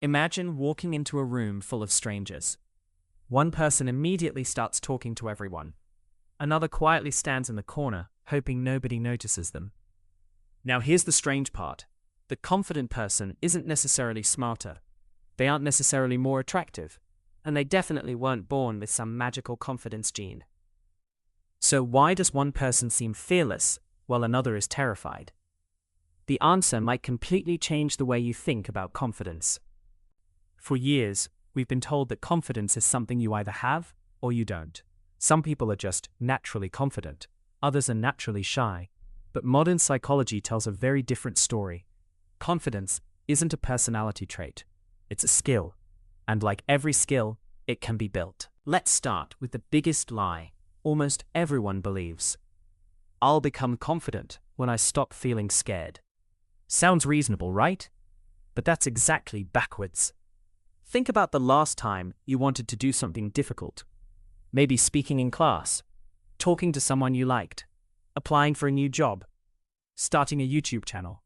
Imagine walking into a room full of strangers. One person immediately starts talking to everyone. Another quietly stands in the corner, hoping nobody notices them. Now here's the strange part. The confident person isn't necessarily smarter. They aren't necessarily more attractive. And they definitely weren't born with some magical confidence gene. So why does one person seem fearless while another is terrified? The answer might completely change the way you think about confidence. For years, we've been told that confidence is something you either have or you don't. Some people are just naturally confident, others are naturally shy. But modern psychology tells a very different story. Confidence isn't a personality trait, it's a skill. And like every skill, it can be built. Let's start with the biggest lie almost everyone believes. I'll become confident when I stop feeling scared. Sounds reasonable, right? But that's exactly backwards. Think about the last time you wanted to do something difficult. Maybe speaking in class, talking to someone you liked, applying for a new job, starting a YouTube channel.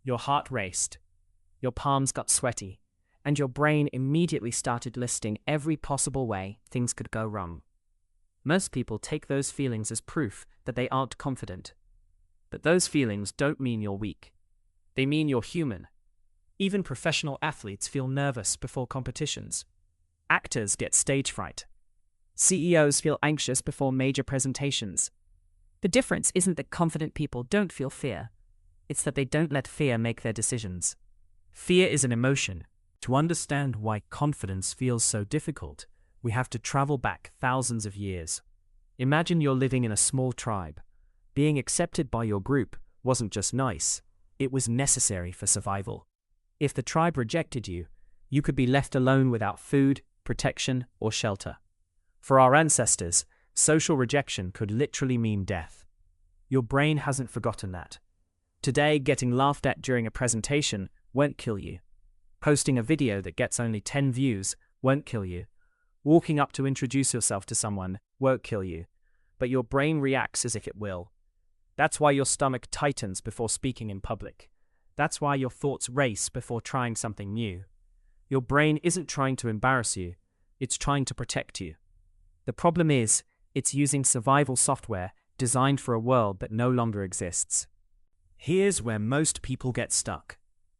Your heart raced, your palms got sweaty, and your brain immediately started listing every possible way things could go wrong. Most people take those feelings as proof that they aren't confident. But those feelings don't mean you're weak. They mean you're human. Even professional athletes feel nervous before competitions. Actors get stage fright. CEOs feel anxious before major presentations. The difference isn't that confident people don't feel fear. It's that they don't let fear make their decisions. Fear is an emotion. To understand why confidence feels so difficult, we have to travel back thousands of years. Imagine you're living in a small tribe. Being accepted by your group wasn't just nice, it was necessary for survival. If the tribe rejected you, you could be left alone without food, protection, or shelter. For our ancestors, social rejection could literally mean death. Your brain hasn't forgotten that. Today, getting laughed at during a presentation won't kill you. Posting a video that gets only 10 views won't kill you. Walking up to introduce yourself to someone won't kill you. But your brain reacts as if it will. That's why your stomach tightens before speaking in public. That's why your thoughts race before trying something new. Your brain isn't trying to embarrass you, it's trying to protect you. The problem is, it's using survival software designed for a world that no longer exists. Here's where most people get stuck.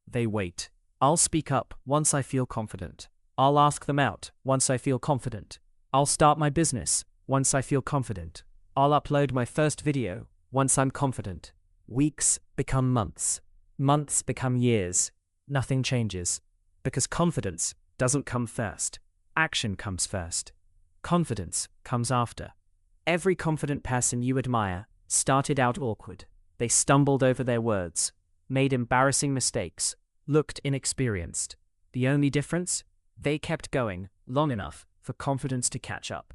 They wait. I'll speak up once I feel confident. I'll ask them out once I feel confident. I'll start my business once I feel confident. I'll upload my first video once I'm confident. Weeks become months. Months become years. Nothing changes. Because confidence doesn't come first. Action comes first. Confidence comes after. Every confident person you admire started out awkward. They stumbled over their words, made embarrassing mistakes, looked inexperienced. The only difference? They kept going long enough for confidence to catch up.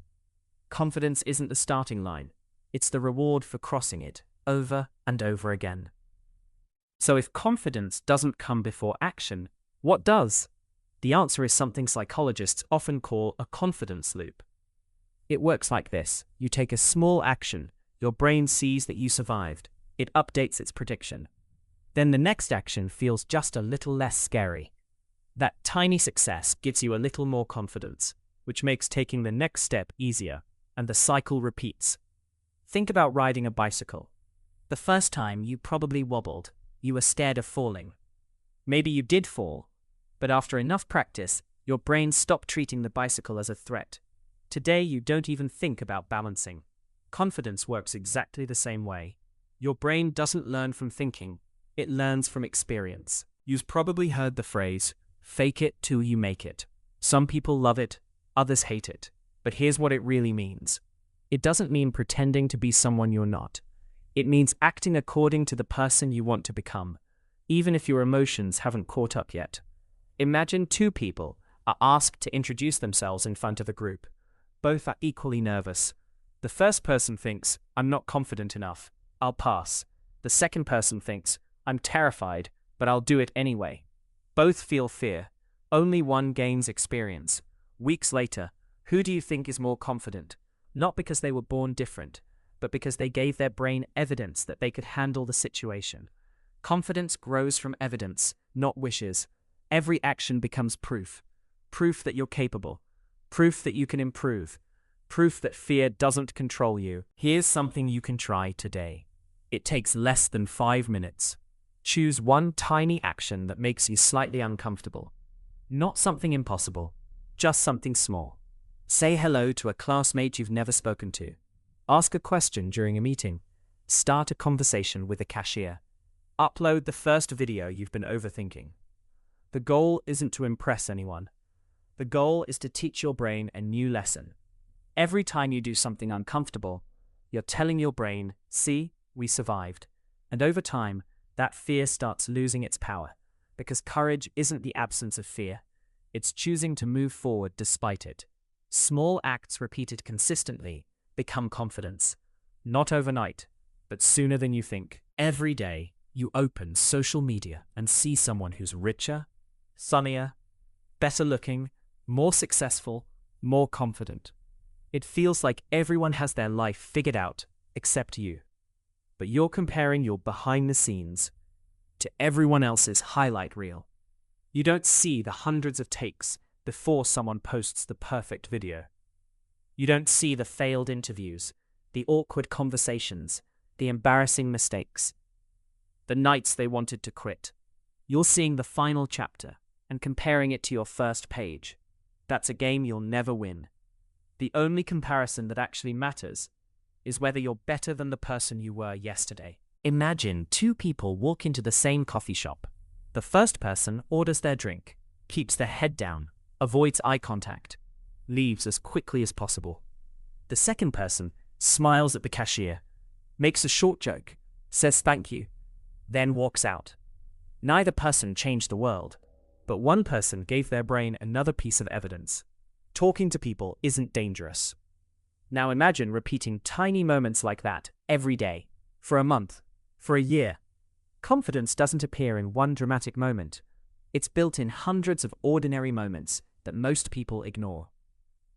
Confidence isn't the starting line. It's the reward for crossing it over and over again. So if confidence doesn't come before action, what does? The answer is something psychologists often call a confidence loop. It works like this. You take a small action, your brain sees that you survived. It updates its prediction. Then the next action feels just a little less scary. That tiny success gives you a little more confidence, which makes taking the next step easier, and the cycle repeats. Think about riding a bicycle. The first time you probably wobbled. You were scared of falling. Maybe you did fall, but after enough practice, your brain stopped treating the bicycle as a threat. Today, you don't even think about balancing. Confidence works exactly the same way. Your brain doesn't learn from thinking, it learns from experience. You've probably heard the phrase, fake it till you make it. Some people love it, others hate it. But here's what it really means. It doesn't mean pretending to be someone you're not. It means acting according to the person you want to become, even if your emotions haven't caught up yet. Imagine two people are asked to introduce themselves in front of a group. Both are equally nervous. The first person thinks, I'm not confident enough, I'll pass. The second person thinks, I'm terrified, but I'll do it anyway. Both feel fear. Only one gains experience. Weeks later, who do you think is more confident? Not because they were born different, but because they gave their brain evidence that they could handle the situation. Confidence grows from evidence, not wishes. Every action becomes proof. Proof that you're capable. Proof that you can improve. Proof that fear doesn't control you. Here's something you can try today. It takes less than 5 minutes. Choose one tiny action that makes you slightly uncomfortable. Not something impossible, just something small. Say hello to a classmate you've never spoken to. Ask a question during a meeting. Start a conversation with a cashier. Upload the first video you've been overthinking. The goal isn't to impress anyone. The goal is to teach your brain a new lesson. Every time you do something uncomfortable, you're telling your brain, see, we survived. And over time, that fear starts losing its power, because courage isn't the absence of fear. It's choosing to move forward despite it. Small acts repeated consistently become confidence. Not overnight, but sooner than you think. Every day, you open social media and see someone who's richer, sunnier, better looking, more successful, more confident. It feels like everyone has their life figured out except you. But you're comparing your behind the scenes to everyone else's highlight reel. You don't see the hundreds of takes before someone posts the perfect video. You don't see the failed interviews, the awkward conversations, the embarrassing mistakes, the nights they wanted to quit. You're seeing the final chapter and comparing it to your first page. That's a game you'll never win. The only comparison that actually matters is whether you're better than the person you were yesterday. Imagine 2 people walk into the same coffee shop. The first person orders their drink, keeps their head down, avoids eye contact, leaves as quickly as possible. The second person smiles at the cashier, makes a short joke, says thank you, then walks out. Neither person changed the world, but one person gave their brain another piece of evidence. Talking to people isn't dangerous. Now imagine repeating tiny moments like that every day, for a month, for a year. Confidence doesn't appear in one dramatic moment. It's built in hundreds of ordinary moments that most people ignore.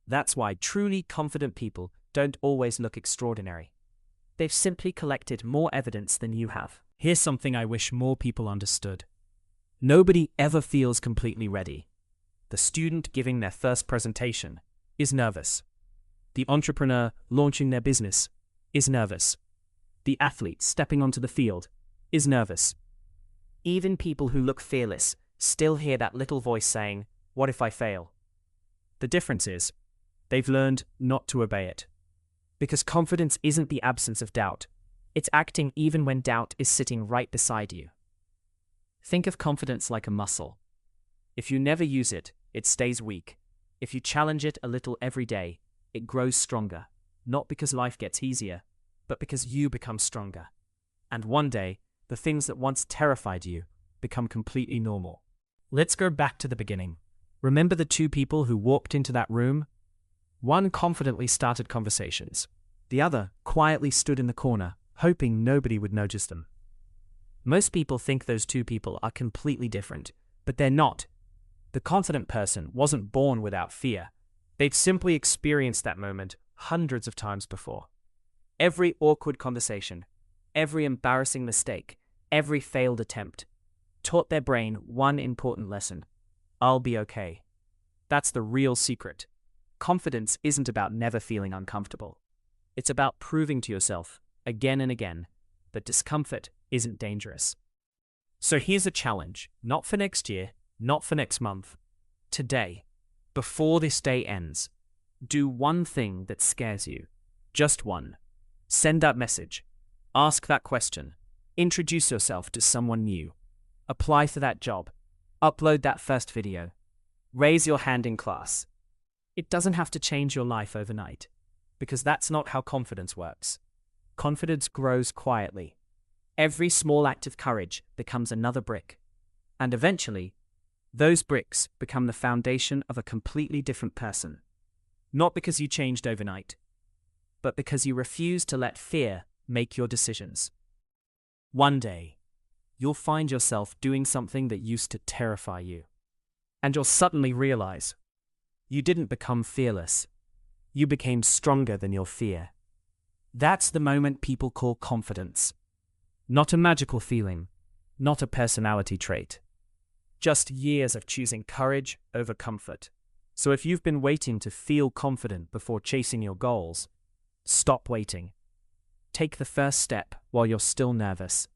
That's why truly confident people don't always look extraordinary. They've simply collected more evidence than you have. Here's something I wish more people understood. Nobody ever feels completely ready. The student giving their first presentation is nervous. The entrepreneur launching their business is nervous. The athlete stepping onto the field is nervous. Even people who look fearless still hear that little voice saying, "What if I fail?" The difference is, they've learned not to obey it. Because confidence isn't the absence of doubt. It's acting even when doubt is sitting right beside you. Think of confidence like a muscle. If you never use it, it stays weak. If you challenge it a little every day, it grows stronger. Not because life gets easier, but because you become stronger. And one day, the things that once terrified you become completely normal. Let's go back to the beginning. Remember the 2 people who walked into that room? One confidently started conversations. The other quietly stood in the corner, hoping nobody would notice them. Most people think those 2 people are completely different, but they're not. The confident person wasn't born without fear. They've simply experienced that moment hundreds of times before. Every awkward conversation, every embarrassing mistake, every failed attempt taught their brain one important lesson: I'll be okay. That's the real secret. Confidence isn't about never feeling uncomfortable. It's about proving to yourself, again and again, that discomfort isn't dangerous. So here's a challenge, not for next year, not for next month. Today, before this day ends, do one thing that scares you. Just one. Send that message. Ask that question. Introduce yourself to someone new. Apply for that job. Upload that first video. Raise your hand in class. It doesn't have to change your life overnight, because that's not how confidence works. Confidence grows quietly. Every small act of courage becomes another brick. And eventually, those bricks become the foundation of a completely different person. Not because you changed overnight, but because you refuse to let fear make your decisions. One day, you'll find yourself doing something that used to terrify you. And you'll suddenly realize you didn't become fearless. You became stronger than your fear. That's the moment people call confidence. Not a magical feeling, not a personality trait. just years of choosing courage over comfort. So if you've been waiting to feel confident before chasing your goals, stop waiting. Take the first step while you're still nervous,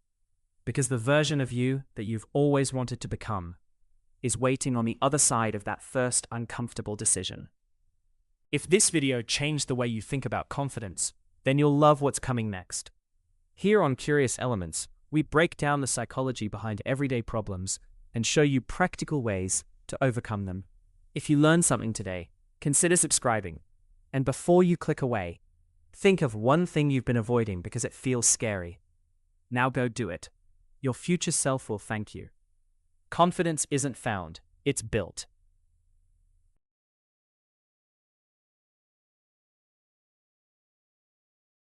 because the version of you that you've always wanted to become is waiting on the other side of that first uncomfortable decision. If this video changed the way you think about confidence, then you'll love what's coming next. Here on Curious Elements, we break down the psychology behind everyday problems and show you practical ways to overcome them. If you learned something today, consider subscribing. And before you click away, think of one thing you've been avoiding because it feels scary. Now go do it. Your future self will thank you. Confidence isn't found, it's built.